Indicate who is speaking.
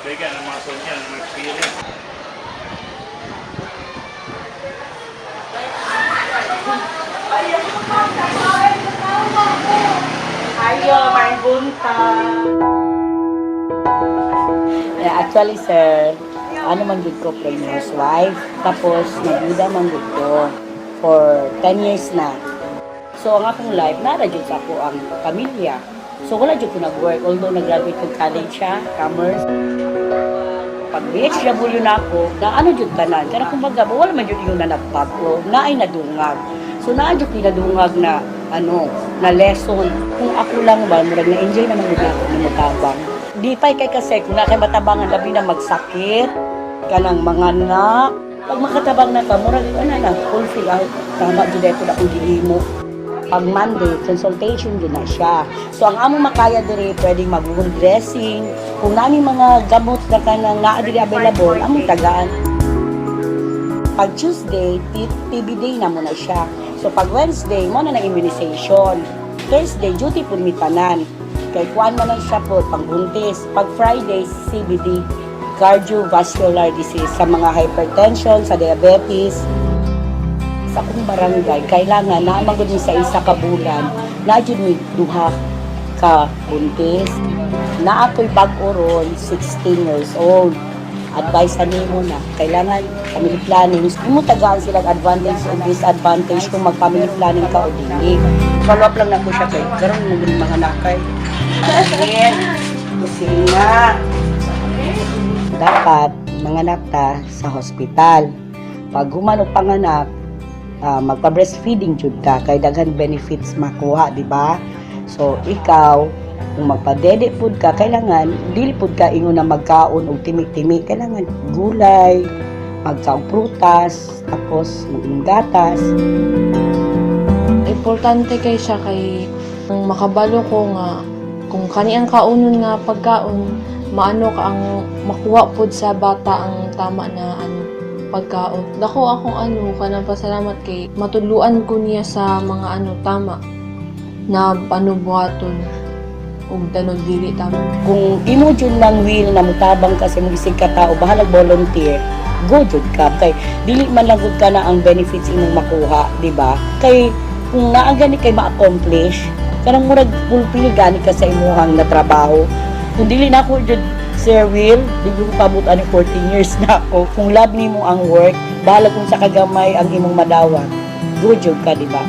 Speaker 1: bigyan ng mga soldier ng mga experience.
Speaker 2: Ayo, may bunta. Yeah, actually, sir, ano man gud ko previous wife, tapos nagduda man gud ko for 10 years na. So, ang akong life, nara jud sa ako ang pamilya. So, wala jud ko nag-work, although nag-graduate ko college siya, commerce. Pag BHW na ako, na ano jud tanan, kaya kumbaga, wala man jud yung nanagpaglo, na ay nadungag. So, naa jud pinadungag na, na lesson. Kung ako lang ba, murag na-enjoy naman jud ako na matabang. Di pa kay kasi kung na kay matabangan labi na magsakit kanang mga anak. Pag makatabang na ka, murag na fulfill out. Tama jud ito na kung gihimo. Pag Monday, consultation din na siya. So, ang amo makaya dire pwedeng mag-wound dressing. Kung nani mga gamot na kanang naa diri available, among tagaan. Pag Tuesday, TB day na muna siya. So, pag Wednesday, mo na immunization. Thursday, duty po mi tanan. Kay kuan man lang siya po, pangbuntis. Pag Friday, CBD, cardiovascular disease, sa mga hypertension, sa diabetes. Sa akong barangay, kailangan na magod sa isa ka bulan, na dyan may duha ka buntis. Na ako'y bag-oron, 16 years old. Advice sa nimo na, kailangan family planning. Kung mo tagaan silang advantage o disadvantage kung mag-family planning ka o dili. Follow up lang na ko siya kay, karoon mo rin mga nakay. Ayan, kusina. Dapat manganak ta sa hospital. Pag humanong panganak, magpa-breastfeeding jud ka kay daghan benefits makuha, di ba? So ikaw kung magpa-dede food ka, kailangan dili food ka ingon na magkaon og timi-timi, kailangan gulay, magkaon prutas, tapos maging gatas.
Speaker 3: Importante kay siya kay makabalo ko nga kung kani ang kaunon nga pagkaon maano ka ang makuha pud sa bata ang tama na pagkaon. Dako akong kanang pasalamat kay matudluan ko niya sa mga tama na panubuhaton ug tanod dili tama.
Speaker 2: Kung imo jud lang will na mutabang ka sa mga ka tao, bahalag volunteer, go jud ka kay dili man lang gud ka na ang benefits imong makuha, di ba? Kay kung naa gani kay ma-accomplish, kanang murag fulfill gani ka sa imong na trabaho. Kung dili na ko jud Sir Will, di ko pabot ani 14 years na ako. Kung love nimo ang work, bahala kung sa kagamay ang imong madawat. Go jud ka, di ba?